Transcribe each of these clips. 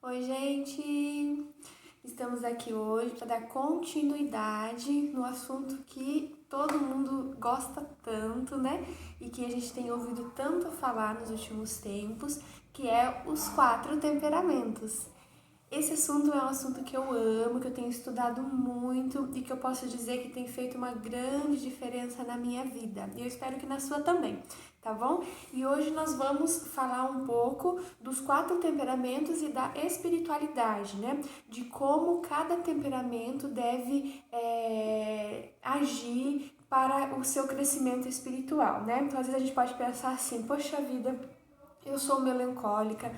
Oi, gente! Estamos aqui hoje para dar continuidade no assunto que todo mundo gosta tanto, né? E que a gente tem ouvido tanto falar nos últimos tempos, que é os 4 temperamentos. Esse assunto é um assunto que eu amo, que eu tenho estudado muito e que eu posso dizer que tem feito uma grande diferença na minha vida. E eu espero que na sua também, tá bom? E hoje nós vamos falar um pouco dos 4 temperamentos e da espiritualidade, né? De como cada temperamento deve agir para o seu crescimento espiritual, né? Então, às vezes a gente pode pensar assim, poxa vida, eu sou melancólica,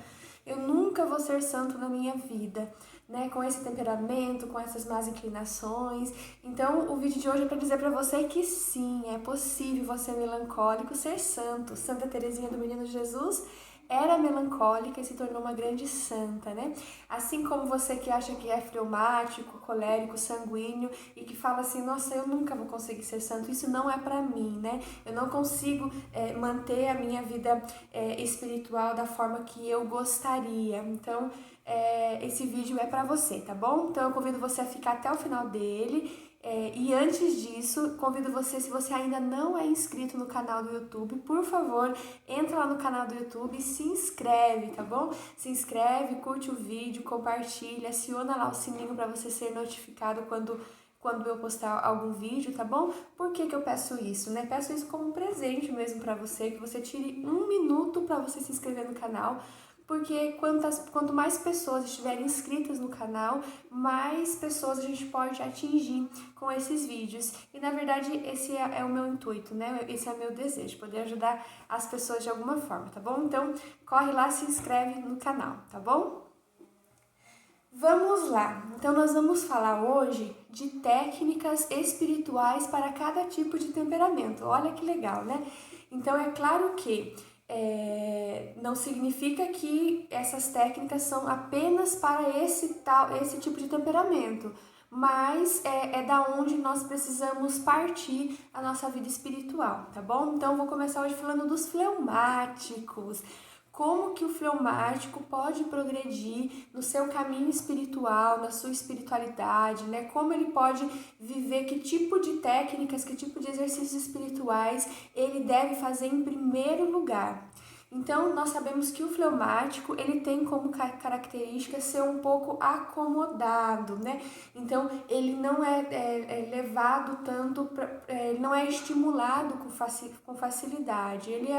eu nunca vou ser santo na minha vida, né? Com esse temperamento, com essas más inclinações. Então, o vídeo de hoje é para dizer para você que sim, é possível você melancólico ser santo. Santa Teresinha do Menino Jesus era melancólica e se tornou uma grande santa, né? Assim como você que acha que é fleumático, colérico, sanguíneo e que fala assim, nossa, eu nunca vou conseguir ser santo, isso não é para mim, né? Eu não consigo manter a minha vida espiritual da forma que eu gostaria. Então, esse vídeo é para você, tá bom? Então, eu convido você a ficar até o final dele. E antes disso, convido você, se você ainda não é inscrito no canal do YouTube, por favor, entra lá no canal do YouTube e se inscreve, tá bom? Se inscreve, curte o vídeo, compartilha, aciona lá o sininho para você ser notificado quando eu postar algum vídeo, tá bom? Por que eu peço isso, né? Peço isso como um presente mesmo para você, que você tire 1 minuto para você se inscrever no canal, porque quanto mais pessoas estiverem inscritas no canal, mais pessoas a gente pode atingir com esses vídeos. E na verdade esse é o meu intuito, né? Esse é o meu desejo, poder ajudar as pessoas de alguma forma, tá bom? Então corre lá, se inscreve no canal, tá bom? Vamos lá, então nós vamos falar hoje de técnicas espirituais para cada tipo de temperamento. Olha que legal, né? Então é claro que não significa que essas técnicas são apenas para esse tipo de temperamento, mas é da onde nós precisamos partir a nossa vida espiritual, tá bom? Então vou começar hoje falando dos fleumáticos. Como que o fleumático pode progredir no seu caminho espiritual, na sua espiritualidade, né? Como ele pode viver, que tipo de técnicas, que tipo de exercícios espirituais ele deve fazer em primeiro lugar. Então, nós sabemos que o fleumático, ele tem como característica ser um pouco acomodado, né? Então, ele não é levado tanto, ele não é estimulado com facilidade. Ele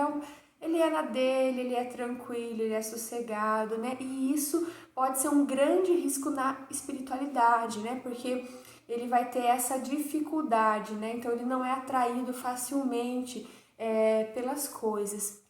é na dele, ele é tranquilo, ele é sossegado, né? E isso pode ser um grande risco na espiritualidade, né? Porque ele vai ter essa dificuldade, né? Então ele não é atraído facilmente pelas coisas.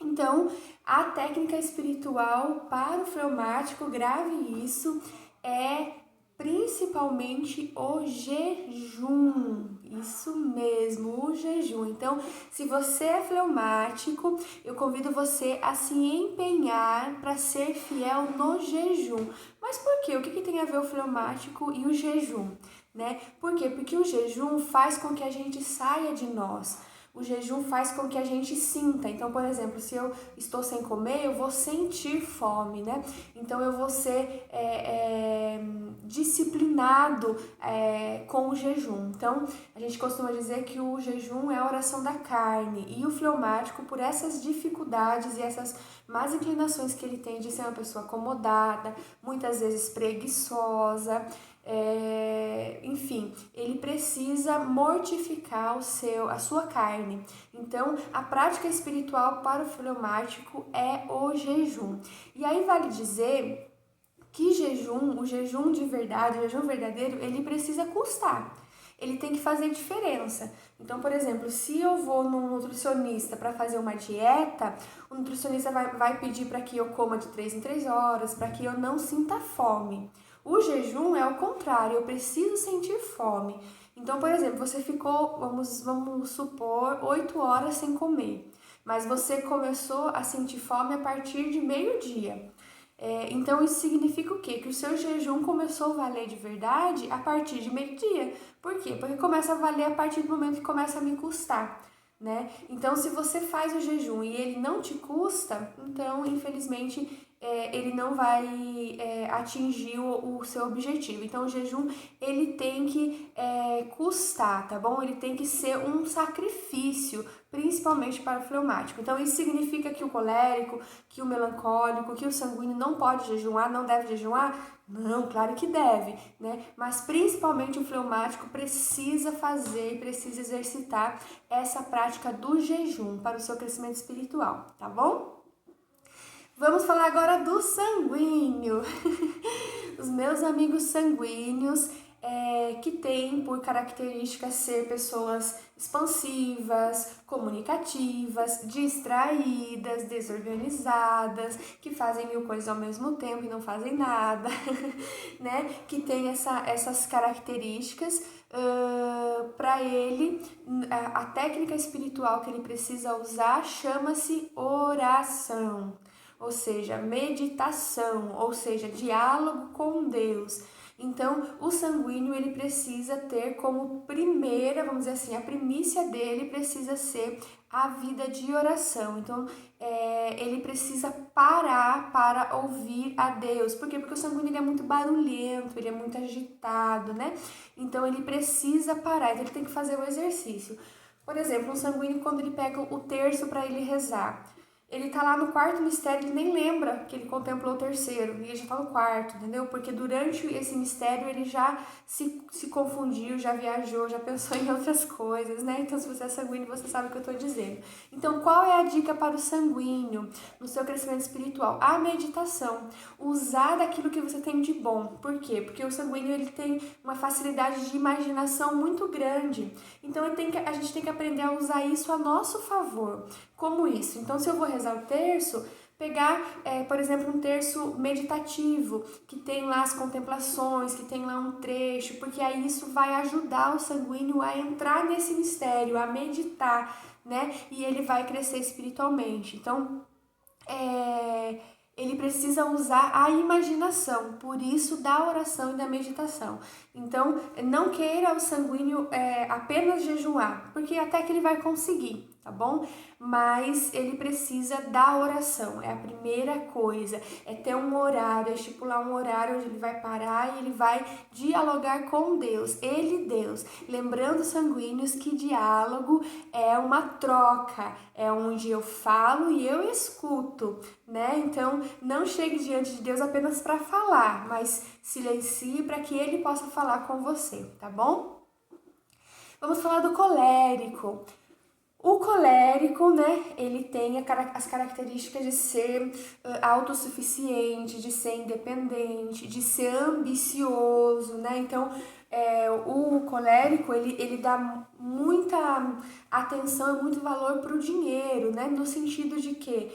Então, a técnica espiritual para o fleumático, grave isso, é principalmente o jejum. Isso mesmo, o jejum. Então, se você é fleumático, eu convido você a se empenhar para ser fiel no jejum. Mas por quê? O que tem a ver o fleumático e o jejum, né? Por quê? Porque o jejum faz com que a gente saia de nós. O jejum faz com que a gente sinta. Então, por exemplo, se eu estou sem comer, eu vou sentir fome, né? Então, eu vou ser disciplinado com o jejum. Então, a gente costuma dizer que o jejum é a oração da carne. E o fleumático, por essas dificuldades e essas más inclinações que ele tem de ser uma pessoa acomodada, muitas vezes preguiçosa, enfim, ele precisa mortificar a sua carne. Então, a prática espiritual para o fleumático é o jejum. E aí vale dizer que o jejum de verdade, o jejum verdadeiro, ele precisa custar. Ele tem que fazer diferença. Então, por exemplo, se eu vou num nutricionista para fazer uma dieta, o nutricionista vai pedir para que eu coma de 3 em 3 horas, para que eu não sinta fome. O jejum é o contrário, eu preciso sentir fome. Então, por exemplo, você ficou, vamos supor, 8 horas sem comer, mas você começou a sentir fome a partir de meio-dia. Então isso significa o quê? Que o seu jejum começou a valer de verdade a partir de meio-dia. Por quê? Porque começa a valer a partir do momento que começa a me custar, né? Então se você faz o jejum e ele não te custa, então infelizmente ele não vai atingir o seu objetivo. Então, o jejum, ele tem que custar, tá bom? Ele tem que ser um sacrifício, principalmente para o fleumático. Então, isso significa que o colérico, que o melancólico, que o sanguíneo não pode jejuar, não deve jejuar? Não, claro que deve, né? Mas principalmente o fleumático precisa fazer, precisa exercitar essa prática do jejum para o seu crescimento espiritual, tá bom? Vamos falar agora do sanguíneo. Os meus amigos sanguíneos, que têm por característica ser pessoas expansivas, comunicativas, distraídas, desorganizadas, que fazem mil coisas ao mesmo tempo e não fazem nada, né? Que tem essas características. Para ele, a técnica espiritual que ele precisa usar chama-se oração, ou seja, meditação, ou seja, diálogo com Deus. Então, o sanguíneo, ele precisa ter como primeira, vamos dizer assim, a primícia dele precisa ser a vida de oração. Então, ele precisa parar para ouvir a Deus. Por quê? Porque o sanguíneo, ele é muito barulhento, ele é muito agitado, né? Então, ele precisa parar, então ele tem que fazer o exercício. Por exemplo, um sanguíneo, quando ele pega o terço para ele rezar, ele tá lá no quarto mistério, ele nem lembra que ele contemplou o terceiro, e ele já tá no quarto, entendeu? Porque durante esse mistério ele já se confundiu, já viajou, já pensou em outras coisas, né? Então, se você é sanguíneo, você sabe o que eu tô dizendo. Então, qual é a dica para o sanguíneo no seu crescimento espiritual? A meditação. Usar daquilo que você tem de bom. Por quê? Porque o sanguíneo, ele tem uma facilidade de imaginação muito grande. Então, a gente tem que aprender a usar isso a nosso favor. Como isso? Então, se eu vou rezar o terço, pegar, por exemplo, um terço meditativo, que tem lá as contemplações, que tem lá um trecho, porque aí isso vai ajudar o sanguíneo a entrar nesse mistério, a meditar, né? E ele vai crescer espiritualmente. Então, ele precisa usar a imaginação, por isso da oração e da meditação. Então, não queira o sanguíneo apenas jejuar, porque até que ele vai conseguir, tá bom? Mas ele precisa da oração, é a primeira coisa, é ter um horário, é estipular um horário onde ele vai parar e ele vai dialogar com Deus, ele e Deus. Lembrando, sanguíneos, que diálogo é uma troca, é onde eu falo e eu escuto, né? Então, não chegue diante de Deus apenas para falar, mas silencie para que ele possa falar com você, tá bom? Vamos falar do colérico. O colérico, né, ele tem as características de ser autossuficiente, de ser independente, de ser ambicioso, né? Então, o colérico, ele dá muita atenção e muito valor para o dinheiro, né? No sentido de que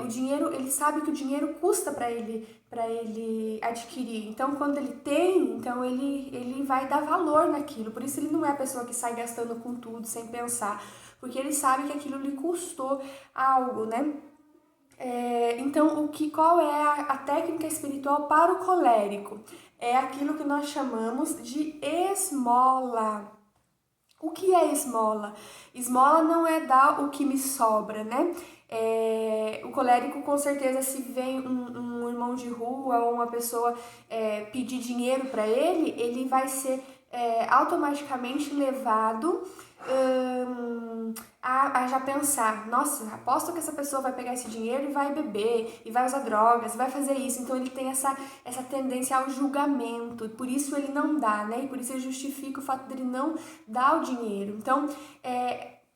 o dinheiro, ele sabe que o dinheiro custa para ele adquirir. Então, quando ele tem, então ele vai dar valor naquilo. Por isso ele não é a pessoa que sai gastando com tudo sem pensar, porque ele sabe que aquilo lhe custou algo, né? Então, qual é a técnica espiritual para o colérico? É aquilo que nós chamamos de esmola. O que é esmola? Esmola não é dar o que me sobra, né? O colérico, com certeza, se vem um irmão de rua ou uma pessoa pedir dinheiro para ele vai ser automaticamente levado a já pensar, nossa, aposto que essa pessoa vai pegar esse dinheiro e vai beber, e vai usar drogas, vai fazer isso. Então ele tem essa tendência ao julgamento, e por isso ele não dá, né? E por isso ele justifica o fato dele não dar o dinheiro. Então,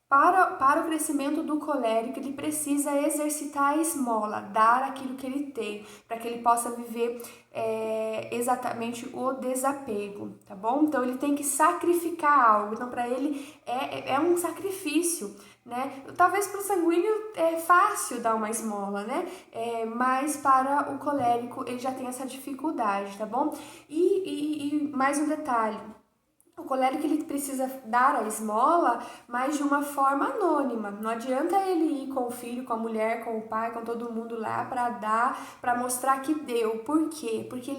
para o crescimento do colérico, ele precisa exercitar a esmola, dar aquilo que ele tem, para que ele possa viver exatamente o desapego, tá bom? Então, ele tem que sacrificar algo. Então, para ele, é um sacrifício, né? Talvez para o sanguíneo é fácil dar uma esmola, né? Mas para o colérico, ele já tem essa dificuldade, tá bom? E mais um detalhe. O colérico ele precisa dar a esmola, mas de uma forma anônima. Não adianta ele ir com o filho, com a mulher, com o pai, com todo mundo lá para dar, para mostrar que deu. Por quê? Porque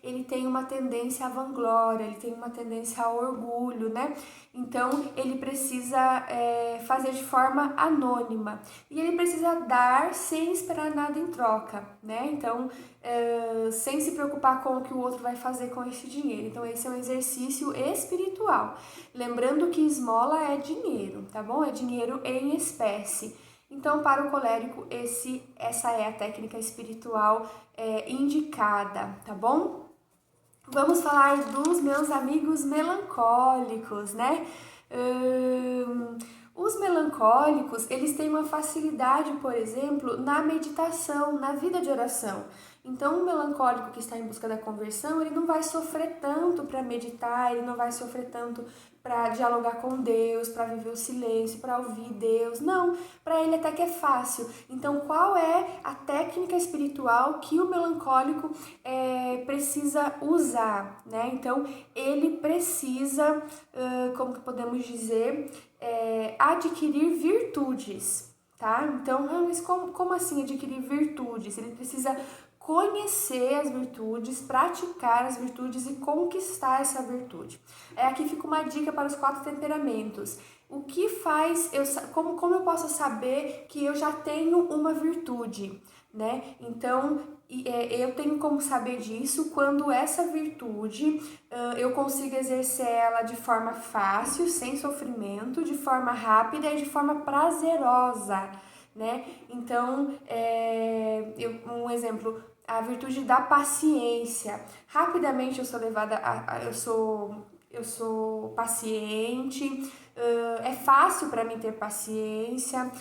ele tem uma tendência à vanglória, ele tem uma tendência ao orgulho, né? Então ele precisa fazer de forma anônima e ele precisa dar sem esperar nada em troca, né? Então sem se preocupar com o que o outro vai fazer com esse dinheiro. Então esse é um exercício espiritual. Lembrando que esmola é dinheiro, tá bom? É dinheiro em espécie. Então, para o colérico, essa é a técnica espiritual indicada, tá bom? Vamos falar dos meus amigos melancólicos, né? Os melancólicos, eles têm uma facilidade, por exemplo, na meditação, na vida de oração. Então, o melancólico que está em busca da conversão, ele não vai sofrer tanto para meditar, ele não vai sofrer tanto para dialogar com Deus, para viver o silêncio, para ouvir Deus. Não, para ele até que é fácil. Então, qual é a técnica espiritual que o melancólico precisa usar, né? Então, ele precisa, como que podemos dizer, adquirir virtudes, tá? Então, mas como assim adquirir virtudes? Ele precisa conhecer as virtudes, praticar as virtudes e conquistar essa virtude. Aqui fica uma dica para os 4 temperamentos. O que faz, como eu posso saber que eu já tenho uma virtude, né? Então, eu tenho como saber disso quando essa virtude eu consigo exercer ela de forma fácil, sem sofrimento, de forma rápida e de forma prazerosa, né? Então, um exemplo, a virtude da paciência. Rapidamente eu sou levada eu sou paciente, é fácil para mim ter paciência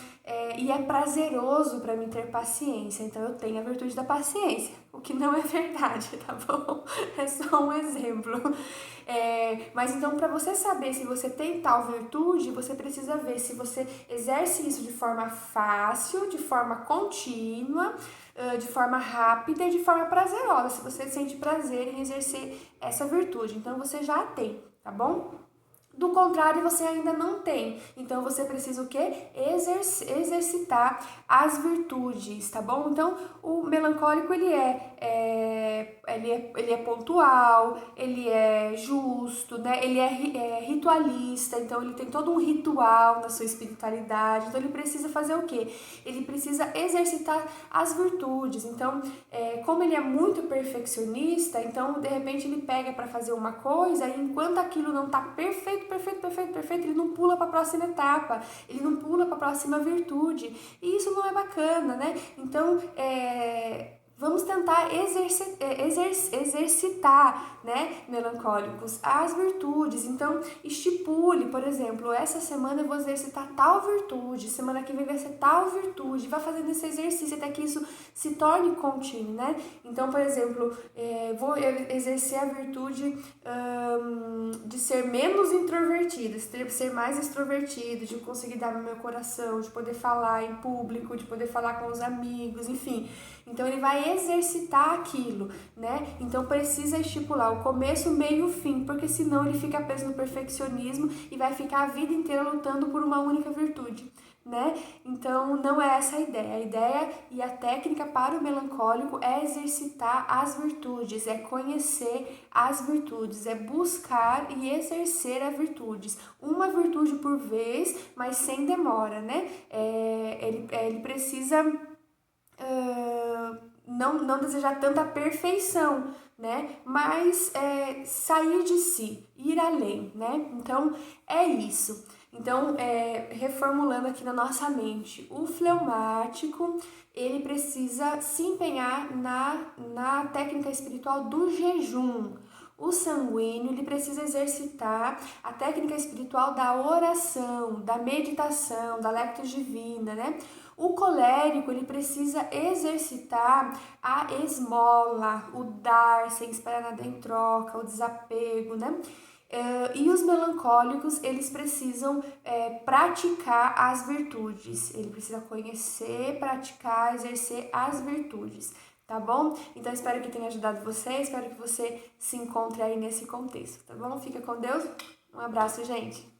e é prazeroso para mim ter paciência. Então eu tenho a virtude da paciência, o que não é verdade, tá bom? É só um exemplo. Mas então, para você saber se você tem tal virtude, você precisa ver se você exerce isso de forma fácil, de forma contínua, de forma rápida e de forma prazerosa, se você sente prazer em exercer essa virtude. Então, você já tem, tá bom? Do contrário, você ainda não tem. Então, você precisa o quê? Exercitar as virtudes, tá bom? Então, o melancólico, ele é pontual, ele é justo, né? Ele é ritualista, então ele tem todo um ritual na sua espiritualidade. Então, ele precisa fazer o quê? Ele precisa exercitar as virtudes. Então, como ele é muito perfeccionista, então, de repente, ele pega para fazer uma coisa e enquanto aquilo não tá perfeito, ele não pula para a próxima etapa, ele não pula para a próxima virtude. E isso não é bacana, né? Então, vamos tentar exercitar, né, melancólicos, as virtudes. Então, estipule, por exemplo, essa semana eu vou exercitar tal virtude, semana que vem vai ser tal virtude, vai fazendo esse exercício até que isso se torne contínuo, né? Então, por exemplo, vou exercer a virtude de ser menos introvertido, de ser mais extrovertido, de conseguir dar no meu coração, de poder falar em público, de poder falar com os amigos, enfim. Então, ele vai exercitar aquilo, né? Então, precisa estipular o começo, meio e o fim, porque senão ele fica preso no perfeccionismo e vai ficar a vida inteira lutando por uma única virtude, né? Então, não é essa a ideia. A ideia e a técnica para o melancólico é exercitar as virtudes, é conhecer as virtudes, é buscar e exercer as virtudes. Uma virtude por vez, mas sem demora, né? Ele precisa não desejar tanta perfeição, né? Mas sair de si, ir além, né? Então, é isso. Então, reformulando aqui na nossa mente, o fleumático, ele precisa se empenhar na técnica espiritual do jejum. O sanguíneo, ele precisa exercitar a técnica espiritual da oração, da meditação, da lectio divina, né? O colérico, ele precisa exercitar a esmola, o dar sem esperar nada em troca, o desapego, né? E os melancólicos, eles precisam praticar as virtudes. Ele precisa conhecer, praticar, exercer as virtudes. tá bom? Então espero que tenha ajudado você, espero que você se encontre aí nesse contexto, tá bom? Fica com Deus, um abraço, gente!